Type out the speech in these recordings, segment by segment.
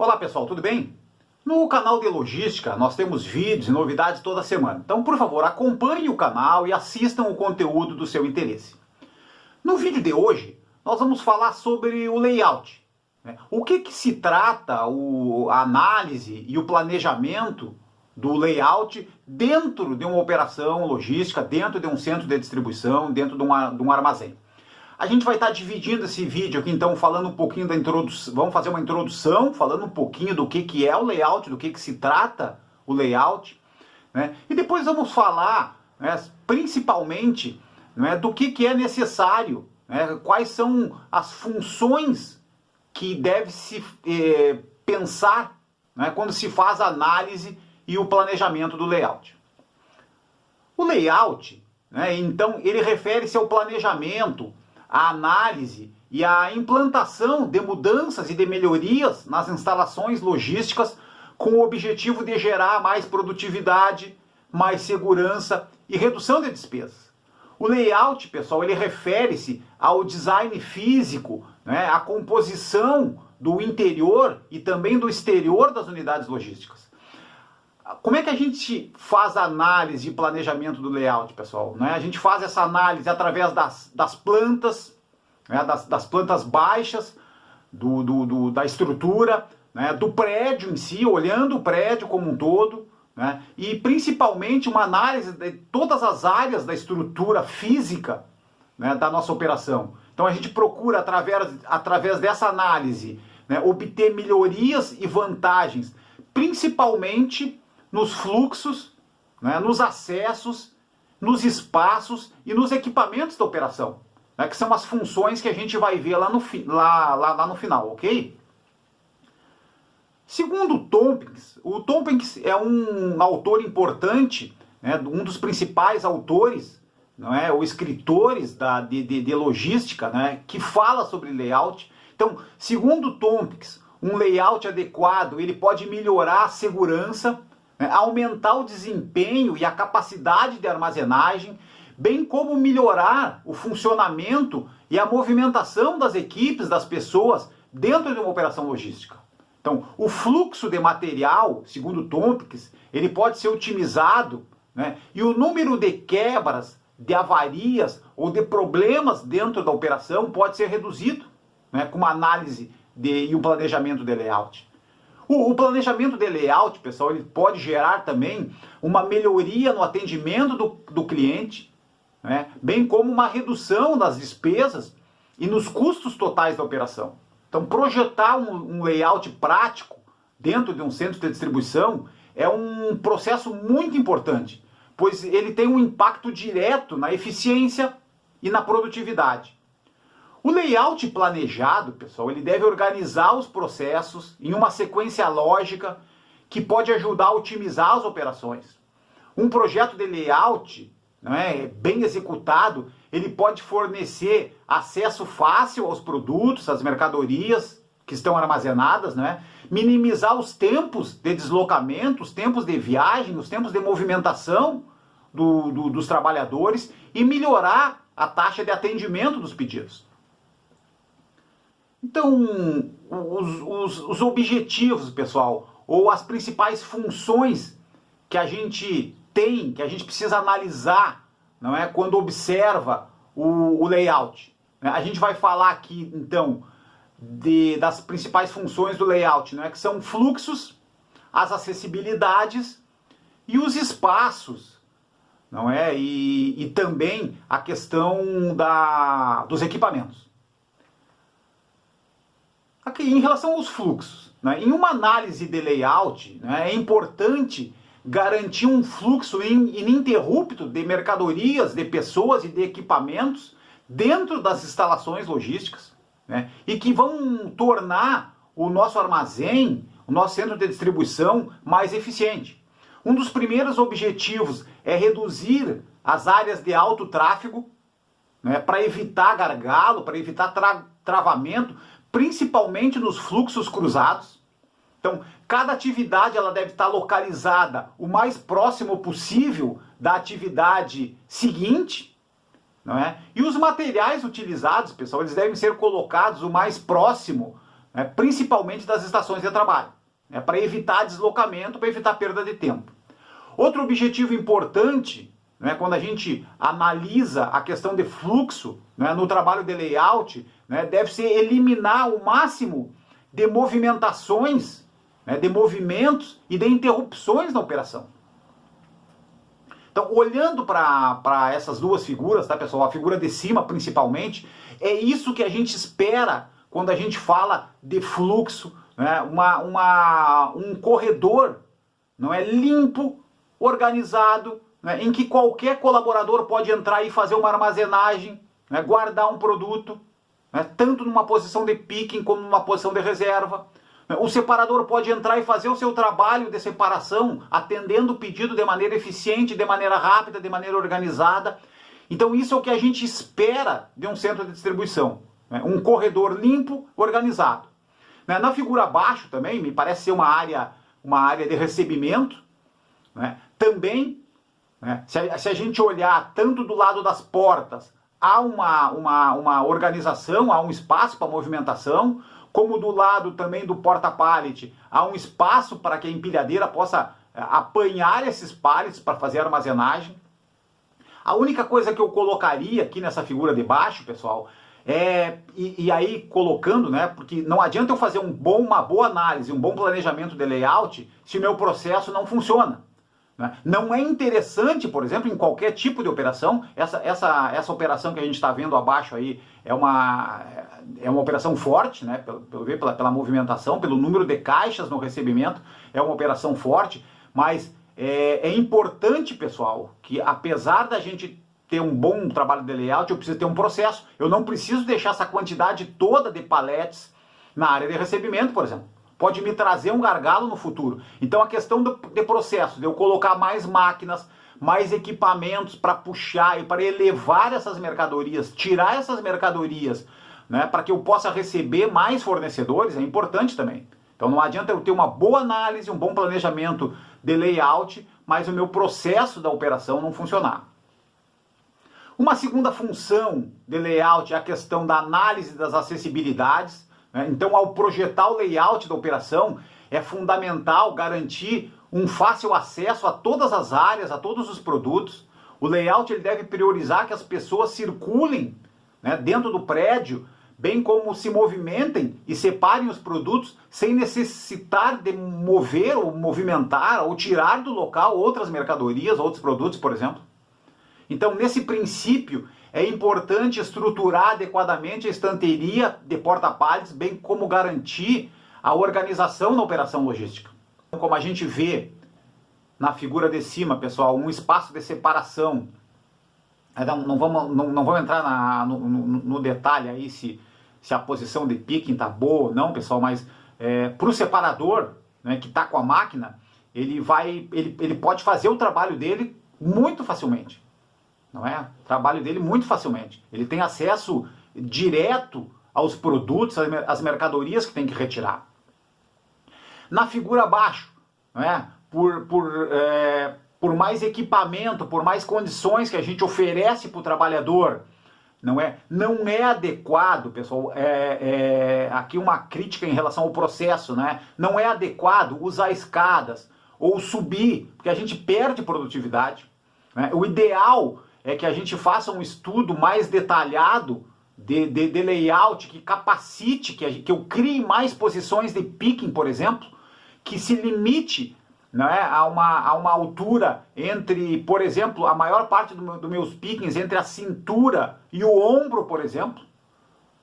Olá pessoal, tudo bem? No canal de logística nós temos vídeos e novidades toda semana. Então, por favor, acompanhe o canal e assistam o conteúdo do seu interesse. No vídeo de hoje, nós vamos falar sobre o layout. O que se trata a análise e o planejamento do layout dentro de uma operação logística, dentro de um centro de distribuição, dentro de um armazém. A gente vai estar dividindo esse vídeo aqui, então, falando um pouquinho da introdução. Vamos fazer uma introdução, falando um pouquinho do que é o layout, do que se trata o layout, né? E depois vamos falar, né, principalmente, né, do que é necessário, né, quais são as funções que deve-se pensar, né, quando se faz a análise e o planejamento do layout. O layout, né, então, ele refere-se ao planejamento, a análise e a implantação de mudanças e de melhorias nas instalações logísticas com o objetivo de gerar mais produtividade, mais segurança e redução de despesas. O layout, pessoal, ele refere-se ao design físico, né, à composição do interior e também do exterior das unidades logísticas. Como é que a gente faz a análise e planejamento do layout, pessoal? A gente faz essa análise através das plantas, né, das plantas baixas, da estrutura, né, do prédio em si, olhando o prédio como um todo, né, e principalmente uma análise de todas as áreas da estrutura física, né, da nossa operação. Então a gente procura, através dessa análise, né, obter melhorias e vantagens, principalmente nos fluxos, né, nos acessos, nos espaços e nos equipamentos da operação, né, que são as funções que a gente vai ver lá no final, ok? Segundo o Tompkins é um autor importante, né, um dos principais autores, não é, ou escritores de logística, né, que fala sobre layout. Então, segundo o Tompkins, um layout adequado ele pode melhorar a segurança, aumentar o desempenho e a capacidade de armazenagem, bem como melhorar o funcionamento e a movimentação das equipes, das pessoas, dentro de uma operação logística. Então, o fluxo de material, segundo Tompkins, ele pode ser otimizado, né, e o número de quebras, de avarias ou de problemas dentro da operação pode ser reduzido, né, com uma análise e um planejamento de layout. O planejamento de layout, pessoal, ele pode gerar também uma melhoria no atendimento do cliente, né, bem como uma redução das despesas e nos custos totais da operação. Então, projetar um layout prático dentro de um centro de distribuição é um processo muito importante, pois ele tem um impacto direto na eficiência e na produtividade. O layout planejado, pessoal, ele deve organizar os processos em uma sequência lógica que pode ajudar a otimizar as operações. Um projeto de layout, né, bem executado, ele pode fornecer acesso fácil aos produtos, às mercadorias que estão armazenadas, né, minimizar os tempos de deslocamento, os tempos de viagem, os tempos de movimentação dos trabalhadores e melhorar a taxa de atendimento dos pedidos. Então, os objetivos, pessoal, ou as principais funções que a gente tem, que a gente precisa analisar, não é, quando observa o layout. A gente vai falar aqui, então, das principais funções do layout, não é, que são fluxos, as acessibilidades e os espaços, não é, e também a questão dos equipamentos. Aqui, em relação aos fluxos, né, em uma análise de layout, né, é importante garantir um fluxo ininterrupto de mercadorias, de pessoas e de equipamentos dentro das instalações logísticas, né, e que vão tornar o nosso armazém, o nosso centro de distribuição mais eficiente. Um dos primeiros objetivos é reduzir as áreas de alto tráfego, né, para evitar gargalo, para evitar travamento, principalmente nos fluxos cruzados. Então, cada atividade ela deve estar localizada o mais próximo possível da atividade seguinte, não é? E os materiais utilizados, pessoal, eles devem ser colocados o mais próximo né, principalmente das estações de trabalho, né, para evitar deslocamento, para evitar perda de tempo. Outro objetivo importante, né, quando a gente analisa a questão de fluxo, né, no trabalho de layout, né, deve ser eliminar o máximo de movimentações, né, de movimentos e de interrupções na operação. Então, olhando para essas duas figuras, tá, pessoal? A figura de cima, principalmente, é isso que a gente espera quando a gente fala de fluxo, né? Um corredor, não é, limpo, organizado, né? Em que qualquer colaborador pode entrar e fazer uma armazenagem, né? Guardar um produto, né? Tanto numa posição de picking como numa posição de reserva. O separador pode entrar e fazer o seu trabalho de separação, atendendo o pedido de maneira eficiente, de maneira rápida, de maneira organizada. Então isso é o que a gente espera de um centro de distribuição, né? Um corredor limpo, organizado. Na figura abaixo também, me parece ser uma área de recebimento, né? Também, né, se a gente olhar tanto do lado das portas, há uma organização, há um espaço para movimentação, como do lado também do porta-pallet, há um espaço para que a empilhadeira possa apanhar esses pallets para fazer a armazenagem. A única coisa que eu colocaria aqui nessa figura de baixo, pessoal, e aí colocando, né, porque não adianta eu fazer uma boa análise, um bom planejamento de layout, se o meu processo não funciona. Não é interessante, por exemplo, em qualquer tipo de operação, essa operação que a gente está vendo abaixo aí é uma operação forte, né, pela movimentação, pelo número de caixas no recebimento, é uma operação forte, mas é importante, pessoal, que apesar da gente ter um bom trabalho de layout, eu preciso ter um processo, eu não preciso deixar essa quantidade toda de paletes na área de recebimento, por exemplo. Pode me trazer um gargalo no futuro. Então a questão de processo, de eu colocar mais máquinas, mais equipamentos para puxar e para elevar essas mercadorias, tirar essas mercadorias, né, para que eu possa receber mais fornecedores, é importante também. Então não adianta eu ter uma boa análise, um bom planejamento de layout, mas o meu processo da operação não funcionar. Uma segunda função de layout é a questão da análise das acessibilidades. Então, ao projetar o layout da operação, é fundamental garantir um fácil acesso a todas as áreas, a todos os produtos. O layout ele deve priorizar que as pessoas circulem, né, dentro do prédio, bem como se movimentem e separem os produtos sem necessitar de mover ou movimentar ou tirar do local outras mercadorias, outros produtos, por exemplo. Então, nesse princípio, é importante estruturar adequadamente a estanteria de porta-pallets, bem como garantir a organização na operação logística. Como a gente vê na figura de cima, pessoal, um espaço de separação. Não vamos entrar no detalhe aí se a posição de picking está boa ou não, pessoal, mas para o separador, né, que está com a máquina, ele pode fazer o trabalho dele muito facilmente. Não é? O trabalho dele muito facilmente. Ele tem acesso direto aos produtos, às mercadorias que tem que retirar. Na figura abaixo, não é? Por mais equipamento, por mais condições que a gente oferece para o trabalhador, não é adequado, pessoal, aqui uma crítica em relação ao processo, né? Não é adequado usar escadas ou subir, porque a gente perde produtividade. Né? O ideal é que a gente faça um estudo mais detalhado de layout, que capacite, que eu crie mais posições de picking, por exemplo, que se limite, né, a uma altura entre, por exemplo, a maior parte dos meus pickings entre a cintura e o ombro, por exemplo,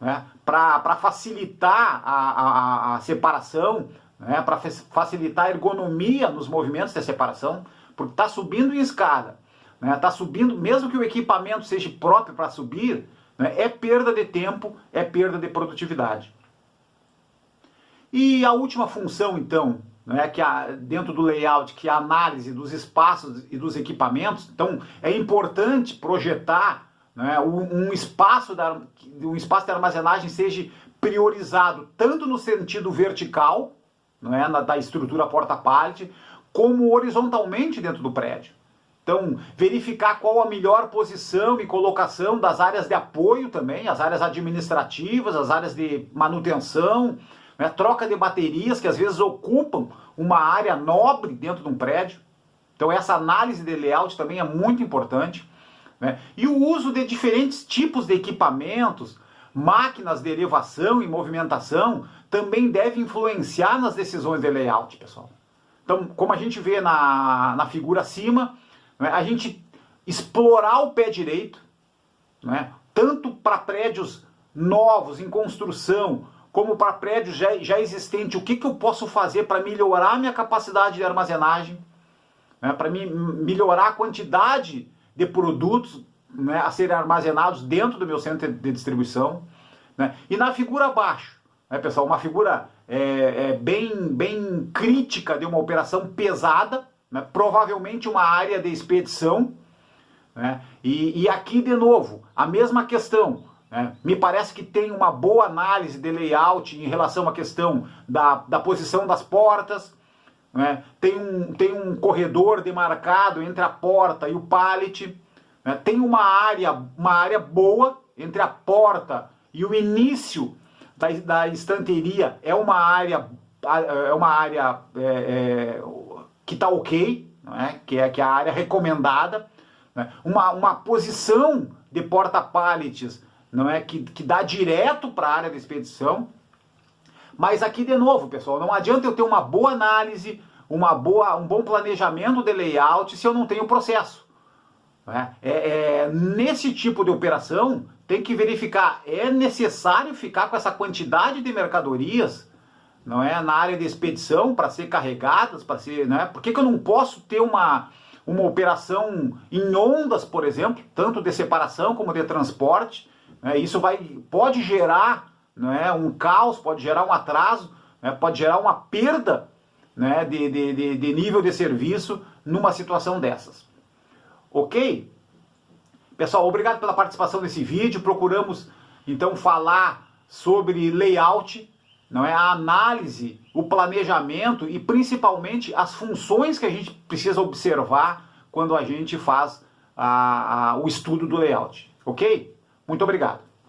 né, para facilitar a separação, né, para facilitar a ergonomia nos movimentos de separação, porque está subindo em escada. Está subindo, mesmo que o equipamento seja próprio para subir, né, é perda de tempo, é perda de produtividade. E a última função, então, né, dentro do layout, que é a análise dos espaços e dos equipamentos. Então, é importante projetar, né, um espaço de armazenagem seja priorizado tanto no sentido vertical, né, da estrutura porta-pallet, como horizontalmente dentro do prédio. Então, verificar qual a melhor posição e colocação das áreas de apoio também, as áreas administrativas, as áreas de manutenção, né? Troca de baterias que às vezes ocupam uma área nobre dentro de um prédio. Então essa análise de layout também é muito importante, né? E o uso de diferentes tipos de equipamentos, máquinas de elevação e movimentação, também deve influenciar nas decisões de layout, pessoal. Então, como a gente vê na figura acima, né, a gente explorar o pé direito, né, tanto para prédios novos, em construção, como para prédios já existentes, o que eu posso fazer para melhorar minha capacidade de armazenagem, né, para melhorar a quantidade de produtos, né, a serem armazenados dentro do meu centro de distribuição. Né? E na figura abaixo, né, pessoal, uma figura bem crítica de uma operação pesada, né, provavelmente uma área de expedição, né, e aqui de novo, a mesma questão, né, me parece que tem uma boa análise de layout em relação à questão da posição das portas, né, tem um corredor demarcado entre a porta e o pallet, né, tem uma área boa entre a porta e o início da estanteria, é uma área que está ok, né? que é a área recomendada, né? Uma posição de porta-pallets, não é? que dá direto para a área de expedição. Mas aqui de novo, pessoal, não adianta eu ter uma boa análise, um bom planejamento de layout se eu não tenho processo. Né? Nesse tipo de operação, tem que verificar, é necessário ficar com essa quantidade de mercadorias, não é, na área de expedição para ser carregadas, para ser, né? Por que eu não posso ter uma operação em ondas, por exemplo, tanto de separação como de transporte? Né? Isso pode gerar, né, um caos, pode gerar um atraso, né, pode gerar uma perda, né, de nível de serviço numa situação dessas. Ok? Pessoal, obrigado pela participação nesse vídeo. Procuramos, então, falar sobre layout, não é? A análise, o planejamento e, principalmente, as funções que a gente precisa observar quando a gente faz o estudo do layout. Ok? Muito obrigado.